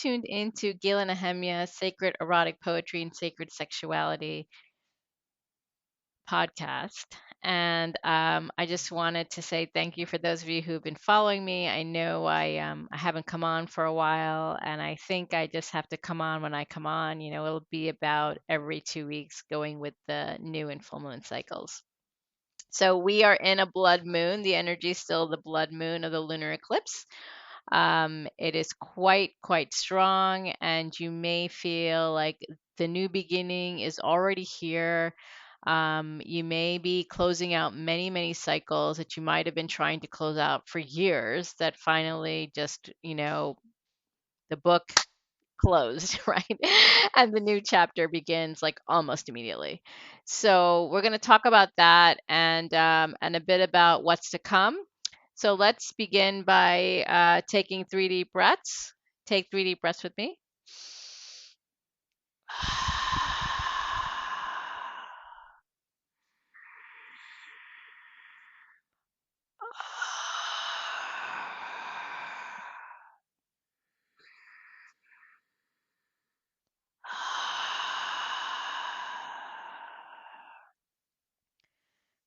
tuned into Gila Nehemiah's Sacred Erotic Poetry and Sacred Sexuality podcast. And I just wanted to say thank you for those of you who've been following me. I know I haven't come on for a while, and I think I just have to come on when I come on. It'll be about every 2 weeks going with the new and full moon cycles. So we are in a blood moon. The energy is still the blood moon of the lunar eclipse. It is quite strong, and you may feel like the new beginning is already here. You may be closing out many cycles that you might have been trying to close out for years that finally just, the book closed, right? And the new chapter begins like almost immediately. So we're going to talk about that and a bit about what's to come. So let's begin by taking 3 deep breaths. Take 3 deep breaths with me.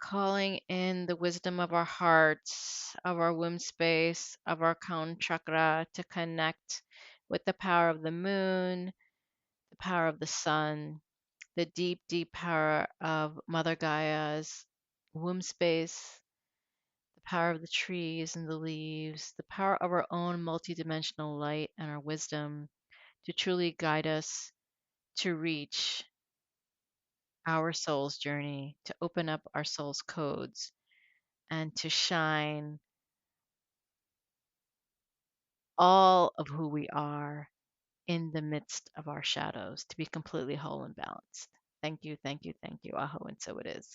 Calling in the wisdom of our hearts, of our womb space, of our crown chakra to connect with the power of the moon, the power of the sun, the deep power of Mother Gaia's womb space, the power of the trees and the leaves, the power of our own multidimensional light and our wisdom to truly guide us to reach our soul's journey, to open up our soul's codes, and to shine all of who we are in the midst of our shadows, to be completely whole and balanced. Thank you, thank you, thank you. Aho, and so it is.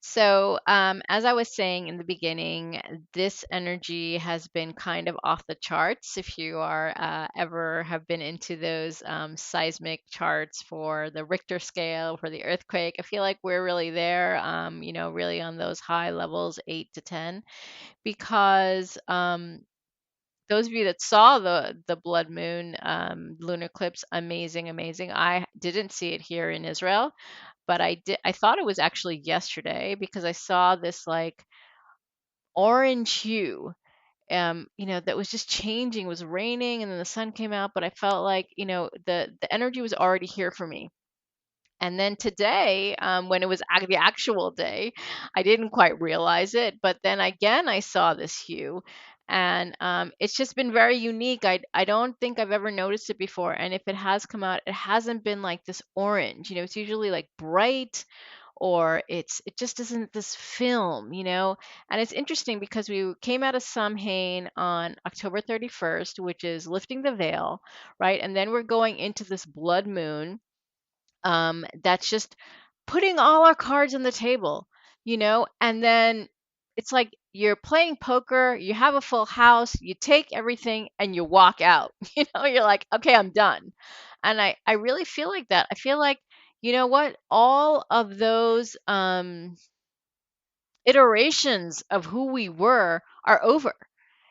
So, as I was saying in the beginning, this energy has been kind of off the charts. If you are ever have been into those seismic charts for the Richter scale, for the earthquake, I feel like we're really there, really on those high levels, 8 to 10, because those of you that saw the blood moon lunar eclipse, amazing. I didn't see it here in Israel, but I thought it was actually yesterday because I saw this like orange hue that was just changing. It was raining and then the sun came out, but I felt like, the energy was already here for me. And then today, when it was the actual day, I didn't quite realize it. But then again, I saw this hue, and it's just been very unique. I don't think I've ever noticed it before. And if it has come out, it hasn't been like this orange. It's usually like bright, or it just isn't this film. And it's interesting because we came out of Samhain on October 31st, which is lifting the veil, right? And then we're going into this blood moon that's just putting all our cards on the table, and then it's like you're playing poker, you have a full house, you take everything and you walk out. You're like, okay, I'm done. And I really feel like that. I feel like, you know what? All of those iterations of who we were are over.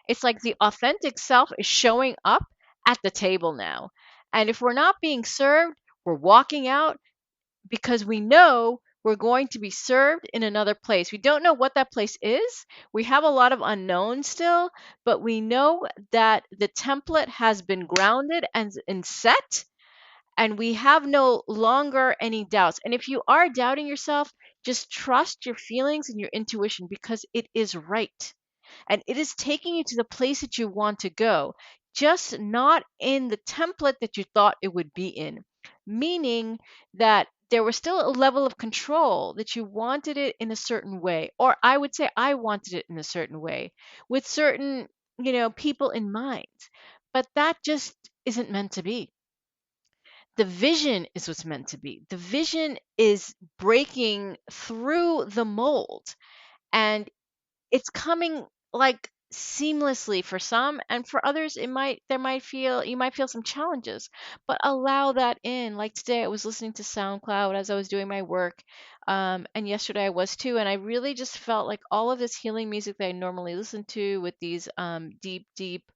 It's like the authentic self is showing up at the table now. And if we're not being served, we're walking out because we know we're going to be served in another place. We don't know what that place is. We have a lot of unknowns still, but we know that the template has been grounded and set, and we have no longer any doubts. And if you are doubting yourself, just trust your feelings and your intuition because it is right. And it is taking you to the place that you want to go, just not in the template that you thought it would be in. Meaning that there was still a level of control that you wanted it in a certain way. Or I would say I wanted it in a certain way with certain, people in mind. But that just isn't meant to be. The vision is what's meant to be. The vision is breaking through the mold, and it's coming like seamlessly for some, and for others you might feel some challenges, but allow that in. Like today I was listening to SoundCloud as I was doing my work, and yesterday I was too, and I really just felt like all of this healing music that I normally listen to with these deep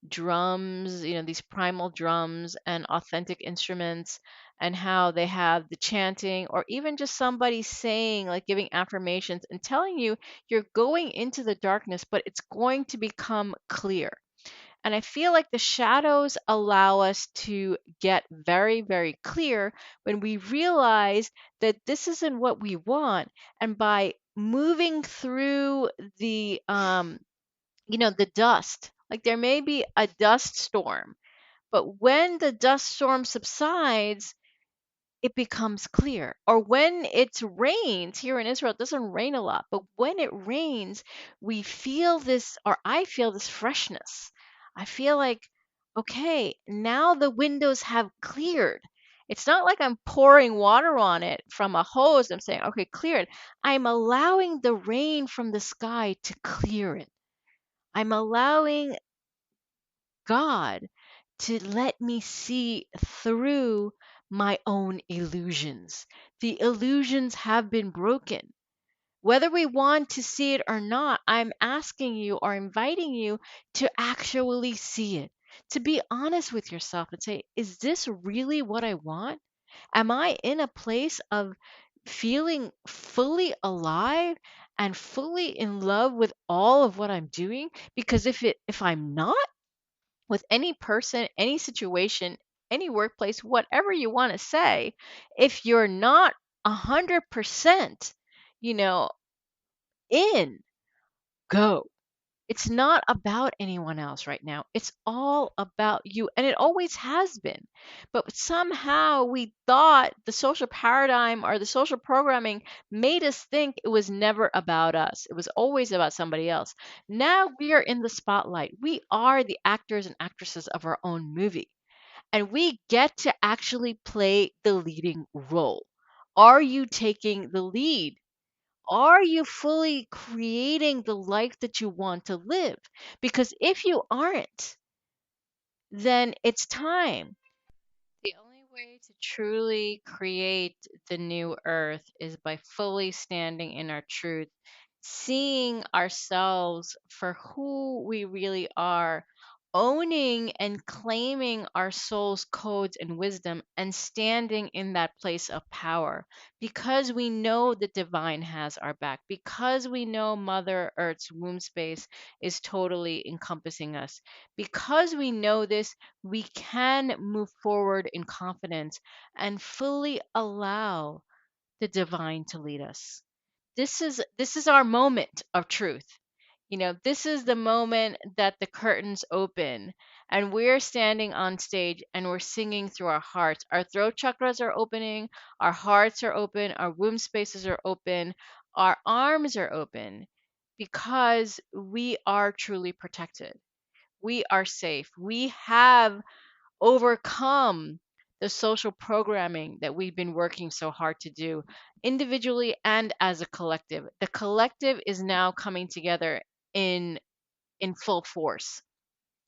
drums, these primal drums and authentic instruments, and how they have the chanting, or even just somebody saying, like giving affirmations and telling you you're going into the darkness, but it's going to become clear. And I feel like the shadows allow us to get very, very clear when we realize that this isn't what we want. And by moving through the dust, like there may be a dust storm, but when the dust storm subsides, it becomes clear. Or when it rains here in Israel, it doesn't rain a lot, but when it rains, we feel this, or I feel this freshness. I feel like, okay, now the windows have cleared. It's not like I'm pouring water on it from a hose. I'm saying, okay, cleared. I'm allowing the rain from the sky to clear it. I'm allowing God to let me see through my own illusions. The illusions have been broken. Whether we want to see it or not, I'm asking you or inviting you to actually see it, to be honest with yourself and say, is this really what I want? Am I in a place of feeling fully alive and fully in love with all of what I'm doing? Because if I'm not, with any person, any situation, any workplace, whatever you want to say, if you're not 100%, you know, in, go. It's not about anyone else right now. It's all about you. And it always has been. But somehow we thought the social paradigm or the social programming made us think it was never about us. It was always about somebody else. Now we are in the spotlight. We are the actors and actresses of our own movie. And we get to actually play the leading role. Are you taking the lead? Are you fully creating the life that you want to live? Because if you aren't, then it's time. The only way to truly create the new earth is by fully standing in our truth, seeing ourselves for who we really are, owning and claiming our soul's codes and wisdom, and standing in that place of power because we know the divine has our back, because we know Mother Earth's womb space is totally encompassing us. Because we know this, we can move forward in confidence and fully allow the divine to lead us. This is our moment of truth. This is the moment that the curtains open and we're standing on stage and we're singing through our hearts. Our throat chakras are opening, our hearts are open, our womb spaces are open, our arms are open because we are truly protected. We are safe. We have overcome the social programming that we've been working so hard to do individually and as a collective. The collective is now coming together in full force.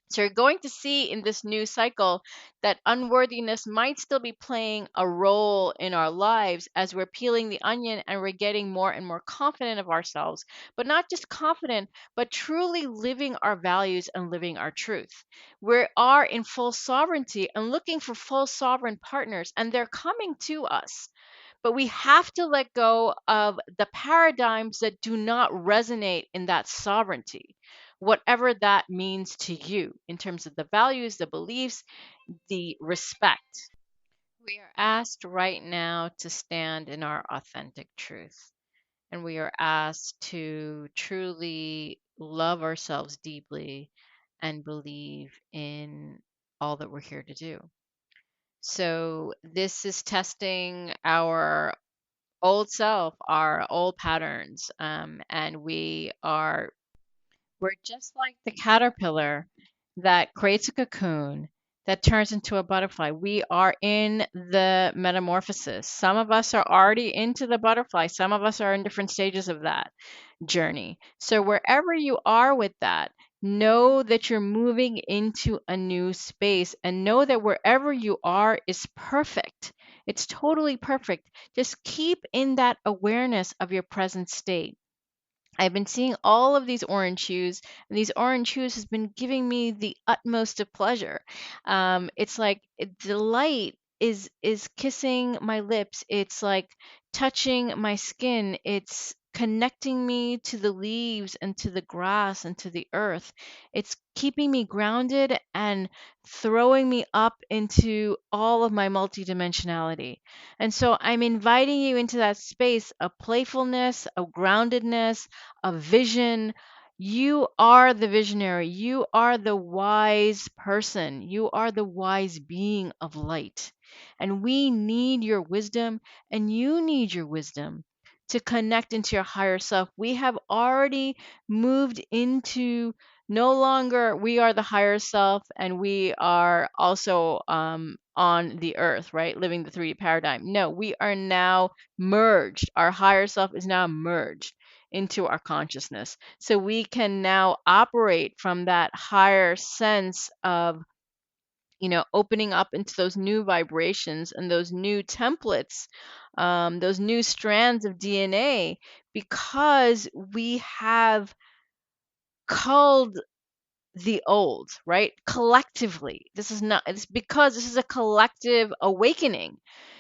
So you're going to see in this new cycle that unworthiness might still be playing a role in our lives as we're peeling the onion and we're getting more and more confident of ourselves, but not just confident, but truly living our values and living our truth. We are in full sovereignty and looking for full sovereign partners, and they're coming to us. But we have to let go of the paradigms that do not resonate in that sovereignty, whatever that means to you in terms of the values, the beliefs, the respect. We are asked right now to stand in our authentic truth. And we are asked to truly love ourselves deeply and believe in all that we're here to do. So, this is testing our old self, our old patterns, and we're just like the caterpillar that creates a cocoon that turns into a butterfly. We are in the metamorphosis. Some of us are already into the butterfly. Some of us are in different stages of that journey. So wherever you are with that, know that you're moving into a new space, and know that wherever you are is perfect. It's totally perfect. Just keep in that awareness of your present state. I've been seeing all of these orange hues, and these orange hues has been giving me the utmost of pleasure. It's like the light is kissing my lips. It's like touching my skin. It's connecting me to the leaves and to the grass and to the earth. It's keeping me grounded and throwing me up into all of my multidimensionality. And so I'm inviting you into that space of playfulness, of groundedness, a vision. You are the visionary. You are the wise person. You are the wise being of light. And we need your wisdom, and you need your wisdom to connect into your higher self. We have already moved into no longer we are the higher self and we are also on the earth, right? Living the 3D paradigm. No, we are now merged. Our higher self is now merged into our consciousness. So we can now operate from that higher sense of, opening up into those new vibrations and those new templates, those new strands of DNA, because we have culled the old, right? Collectively. This is not, it's because this is a collective awakening.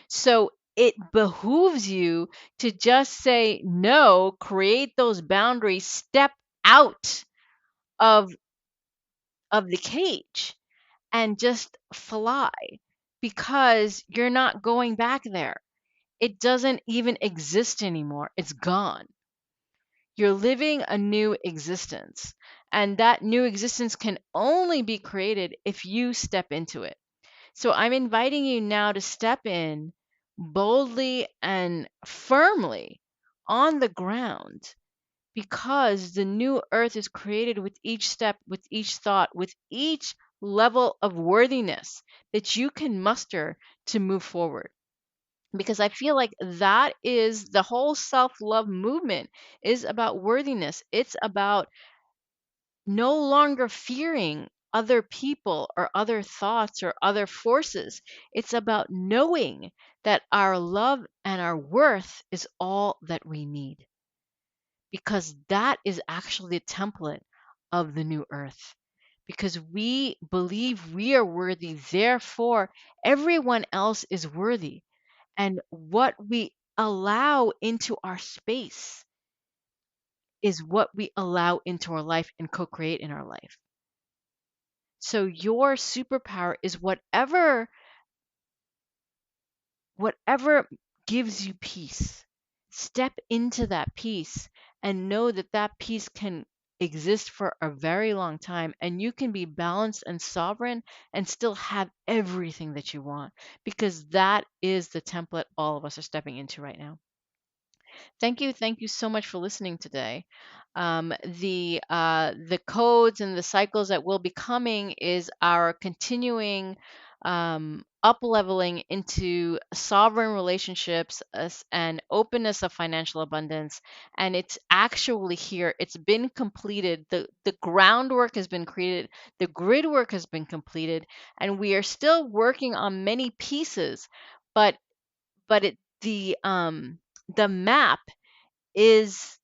So it behooves you to just say no, create those boundaries, step out of the cage and just fly, because you're not going back there. It doesn't even exist anymore. It's gone. You're living a new existence. And that new existence can only be created if you step into it. So I'm inviting you now to step in boldly and firmly on the ground, because the new earth is created with each step, with each thought, with each level of worthiness that you can muster to move forward. Because I feel like that is the whole self-love movement, is about worthiness. It's about no longer fearing other people or other thoughts or other forces. It's about knowing that our love and our worth is all that we need, because that is actually the template of the new earth. Because we believe we are worthy, therefore, everyone else is worthy. And what we allow into our space is what we allow into our life and co create in our life. So your superpower is whatever gives you peace. Step into that peace and know that that peace can exist for a very long time, and you can be balanced and sovereign and still have everything that you want, because that is the template all of us are stepping into right now. Thank you so much for listening today. The codes and the cycles that will be coming is our continuing up leveling into sovereign relationships and openness of financial abundance. And it's actually here. It's been completed. The groundwork has been created. The grid work has been completed, and we are still working on many pieces, but the map is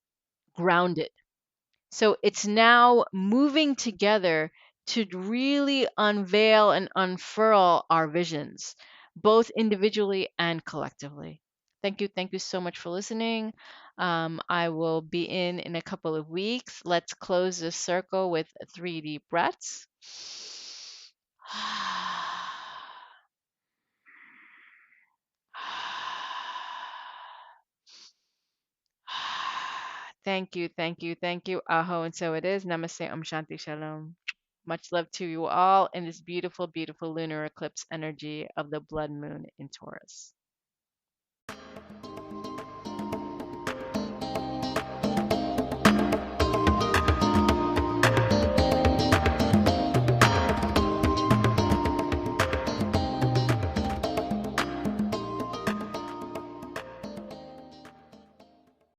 grounded. So it's now moving together to really unveil and unfurl our visions, both individually and collectively. Thank you so much for listening. I will be in a couple of weeks. Let's close this circle with 3 deep breaths. Thank you. Aho, and so it is. Namaste, Shanti, Shalom. Much love to you all in this beautiful, beautiful lunar eclipse energy of the blood moon in Taurus.